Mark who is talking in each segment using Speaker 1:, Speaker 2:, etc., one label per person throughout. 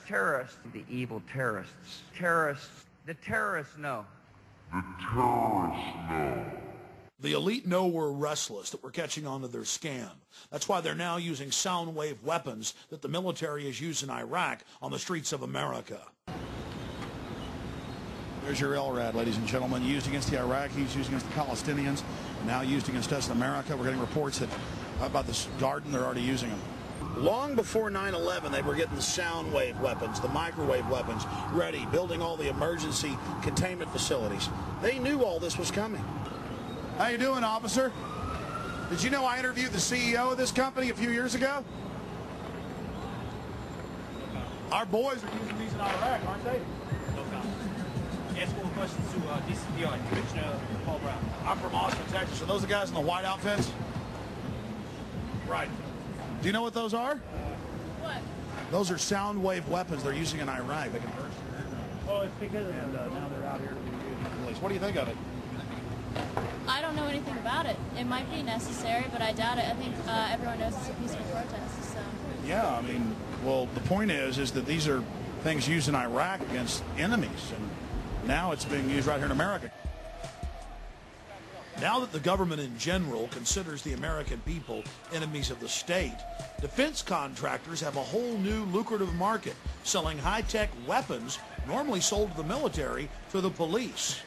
Speaker 1: Terrorists, the evil terrorists. Terrorists, the terrorists know.
Speaker 2: The elite know we're restless, that we're catching on to their scam. That's why they're now using sound wave weapons that the military has used in Iraq on the streets of America.
Speaker 3: There's your LRAD, ladies and gentlemen, used against the Iraqis, used against the Palestinians, now used against us in America. We're getting reports that about this garden, they're already using them. Long before 9/11, they were getting the sound wave weapons, the microwave weapons ready, building all the emergency containment facilities. They knew all this was coming. How you doing, officer? Did you know I interviewed the CEO of this company a few years ago? Our boys are using these in Iraq, aren't they?
Speaker 4: No comment. Ask all questions to DCPI, Commissioner Paul Brown.
Speaker 3: I'm from Austin, Texas. Are those the guys in the white outfits? Right. Do you know what those are?
Speaker 5: What?
Speaker 3: Those are sound wave weapons they're using in Iraq. They can burst your eardrum.
Speaker 4: Oh, it's because now they're out here to be used.
Speaker 3: Police. What do you think of it?
Speaker 5: I don't know anything about it. It might be necessary, but I doubt it. I think everyone knows it's a peaceful protest. So.
Speaker 3: Yeah, I mean, well, the point is that these are things used in Iraq against enemies, and now it's being used right here in America.
Speaker 2: Now that the government in general considers the American people enemies of the state, defense contractors have a whole new lucrative market, selling high-tech weapons normally sold to the military to the police.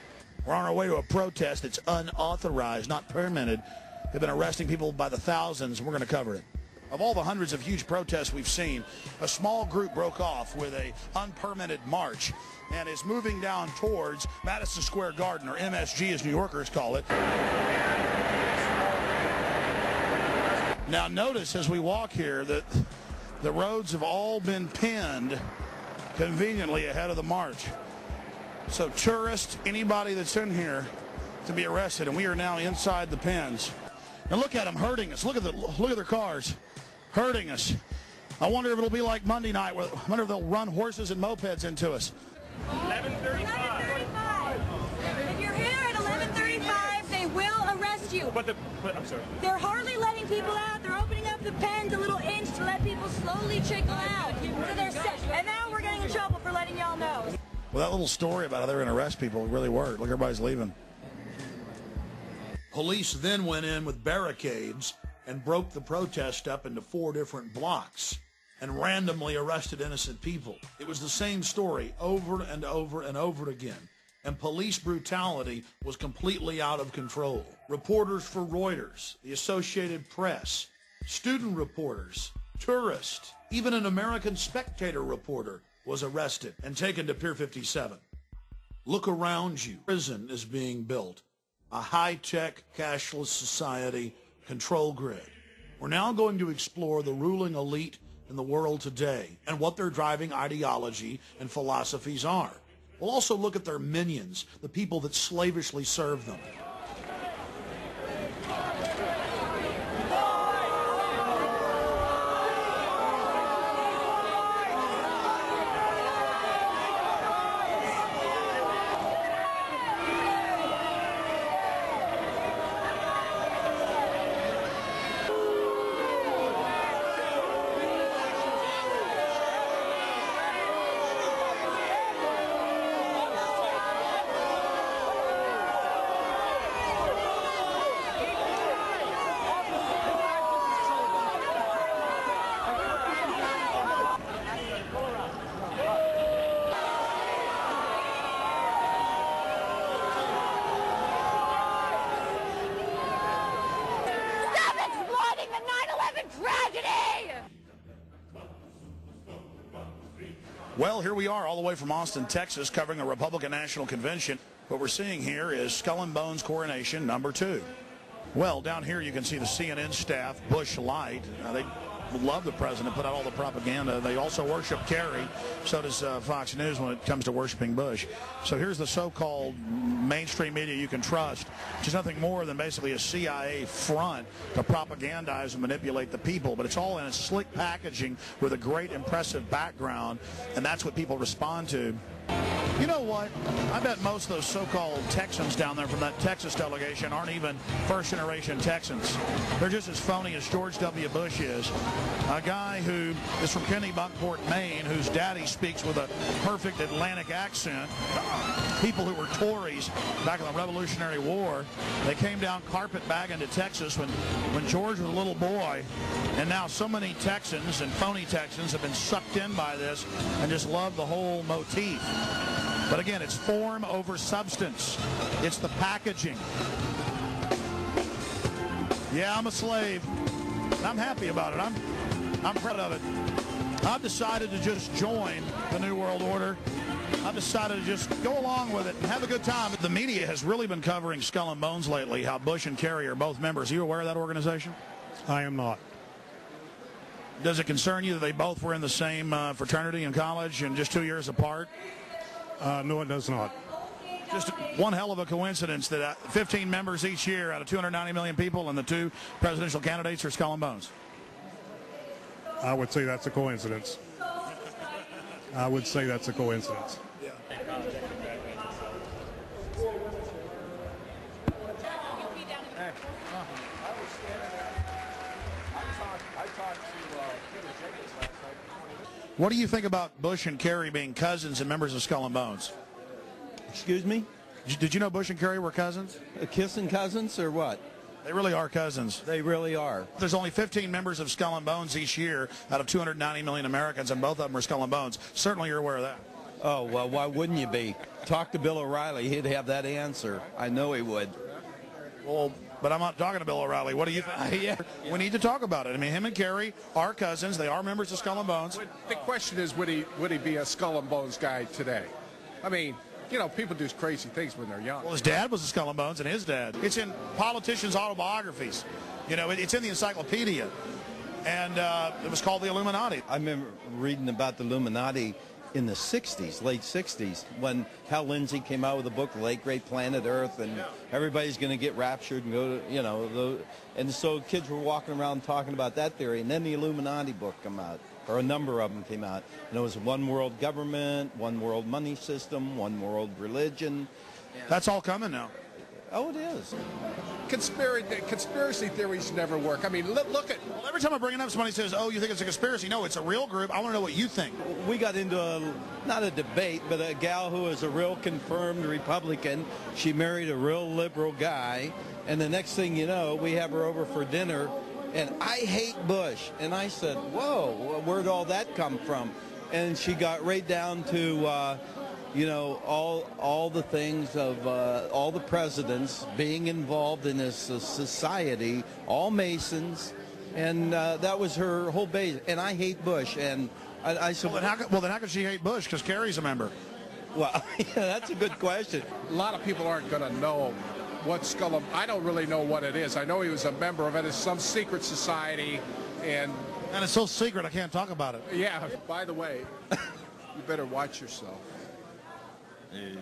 Speaker 3: We're on our way to a protest that's unauthorized, not permitted. They've been arresting people by the thousands, and we're going to cover it. Of all the hundreds of huge protests we've seen, a small group broke off with an unpermitted march and is moving down towards Madison Square Garden, or MSG as New Yorkers call it. Now notice as we walk here that the roads have all been pinned conveniently ahead of the march. So tourists, anybody that's in here, to be arrested, and we are now inside the pins. And look at them hurting us. Look at their cars hurting us. I wonder if it'll be like Monday night. I wonder if they'll run horses and mopeds into us.
Speaker 6: 11:35. If you're here at 11:35, they will arrest you.
Speaker 4: But I'm sorry.
Speaker 6: They're hardly letting people out. They're opening up the pens a little inch to let people slowly trickle out. So they're and now we're getting in trouble for letting y'all know.
Speaker 3: Well, that little story about how they're going to arrest people really worked. Look, everybody's leaving.
Speaker 2: Police then went in with barricades and broke the protest up into 4 different blocks and randomly arrested innocent people. It was the same story over and over and over again, and police brutality was completely out of control. Reporters for Reuters, the Associated Press, student reporters, tourists, even an American Spectator reporter was arrested and taken to Pier 57. Look around you. Prison is being built. A high-tech, cashless society control grid. We're now going to explore the ruling elite in the world today and what their driving ideology and philosophies are. We'll also look at their minions, the people that slavishly serve them.
Speaker 3: Well, here we are all the way from Austin, Texas, covering a Republican National Convention. What we're seeing here is Skull and Bones Coronation #2. Well, down here you can see the CNN staff, Bush Light. They love the president, put out all the propaganda. They also worship Kerry. So does Fox News when it comes to worshiping Bush. So here's the so-called mainstream media you can trust, which is nothing more than basically a CIA front to propagandize and manipulate the people. But it's all in a slick packaging with a great, impressive background, and that's what people respond to. You know what? I bet most of those so-called Texans down there from that Texas delegation aren't even first-generation Texans. They're just as phony as George W. Bush is. A guy who is from Kennebunkport, Maine, whose daddy speaks with a perfect Atlantic accent. People who were Tories back in the Revolutionary War, they came down carpetbagging to Texas when George was a little boy. And now so many Texans and phony Texans have been sucked in by this and just love the whole motif. But again, it's form over substance. It's the packaging. Yeah, I'm a slave. I'm happy about it. I'm proud of it. I've decided to just join the New World Order. I've decided to just go along with it and have a good time. The media has really been covering Skull and Bones lately, how Bush and Kerry are both members. Are you aware of that organization?
Speaker 7: I am not.
Speaker 3: Does it concern you that they both were in the same fraternity in college and just 2 years apart?
Speaker 7: No, it does not.
Speaker 3: Just one hell of a coincidence that 15 members each year out of 290 million people and the two presidential candidates are Skull and Bones.
Speaker 7: I would say that's a coincidence. I would say that's a coincidence.
Speaker 3: Yeah. What do you think about Bush and Kerry being cousins and members of Skull and Bones?
Speaker 8: Excuse me?
Speaker 3: Did you know Bush and Kerry were cousins?
Speaker 8: Kissing cousins or what?
Speaker 3: They really are cousins.
Speaker 8: They really are.
Speaker 3: There's only 15 members of Skull and Bones each year out of 290 million Americans, and both of them are Skull and Bones. Certainly you're aware of that.
Speaker 8: Oh, well, why wouldn't you be? Talk to Bill O'Reilly. He'd have that answer. I know he would.
Speaker 3: Well, but I'm not talking to Bill O'Reilly. What do you think?
Speaker 8: Yeah.
Speaker 3: We need to talk about it. I mean, him and Kerry are cousins. They are members of Skull and Bones.
Speaker 9: The question is, would he be a Skull and Bones guy today? I mean, you know, people do crazy things when they're young.
Speaker 3: Well, his dad was a Skull and Bones, and his dad. It's in politicians' autobiographies. You know, it's in the encyclopedia. And it was called the Illuminati.
Speaker 8: I remember reading about the Illuminati in the 60s, late 60s, when Hal Lindsey came out with a book, The Late Great Planet Earth, and everybody's going to get raptured and go to, you know, and so kids were walking around talking about that theory, and then the Illuminati book came out, or a number of them came out, and it was one world government, one world money system, one world religion.
Speaker 3: That's all coming now.
Speaker 8: Oh, it is.
Speaker 9: Conspiracy theories never work. I mean, look at...
Speaker 3: Well, every time I bring it up, somebody says, oh, you think it's a conspiracy? No, it's a real group. I want to know what you think.
Speaker 8: We got into not a debate, but a gal who is a real confirmed Republican. She married a real liberal guy, and the next thing you know, we have her over for dinner, and I hate Bush. And I said, whoa, where'd all that come from? And she got right down to... you know, all the things of all the presidents being involved in this society, all Masons, and that was her whole base. And I hate Bush, and I said,
Speaker 3: well, then how could she hate Bush? Because Kerry's a member.
Speaker 8: Well, yeah, that's a good question.
Speaker 9: A lot of people aren't going to know what Skull and... I don't really know what it is. I know he was a member of it. It's some secret society, and
Speaker 3: it's so secret I can't talk about it.
Speaker 9: Yeah. By the way, you better watch yourself. You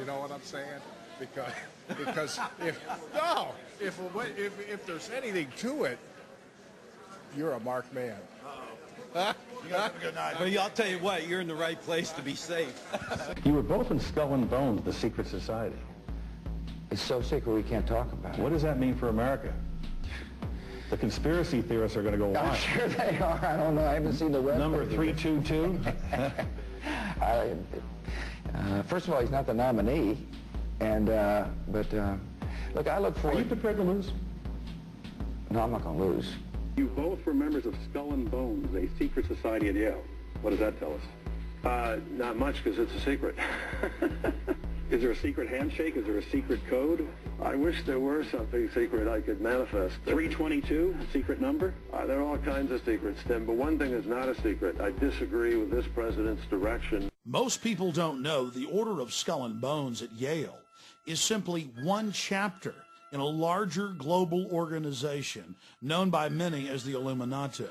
Speaker 9: know what I'm saying? Because if there's anything to it, you're a marked man.
Speaker 3: You guys have a good night.
Speaker 8: Well, I'll tell you what, you're in the right place to be safe.
Speaker 10: You were both in Skull and Bones, the secret society.
Speaker 1: It's so secret we can't talk about it.
Speaker 10: What does that mean for America? The conspiracy theorists are going to go
Speaker 1: I'm
Speaker 10: on.
Speaker 1: sure they are. I don't know. I haven't seen the web.
Speaker 10: Number 322?
Speaker 1: First of all, he's not the nominee, and look, I look forward.
Speaker 10: Are you prepared to lose?
Speaker 1: No, I'm not going to lose.
Speaker 10: You both were members of Skull and Bones, a secret society at Yale. What does that tell us? Not much, because it's a secret. Is there a secret handshake? Is there a secret code? I wish there were something secret I could manifest. 322, secret number? There are all kinds of secrets, Tim, but one thing is not a secret. I disagree with this president's direction.
Speaker 2: Most people don't know the Order of Skull and Bones at Yale is simply one chapter in a larger global organization known by many as the Illuminati.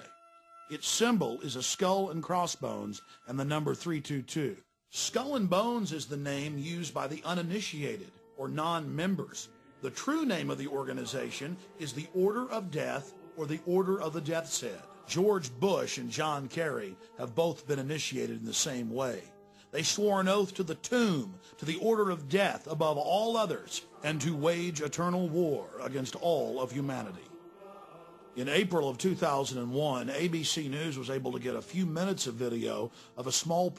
Speaker 2: Its symbol is a skull and crossbones and the number 322. Skull and Bones is the name used by the uninitiated or non-members. The true name of the organization is the Order of Death or the Order of the Death's Head. George Bush and John Kerry have both been initiated in the same way. They swore an oath to the tomb, to the order of death above all others, and to wage eternal war against all of humanity. In April of 2001, ABC News was able to get a few minutes of video of a small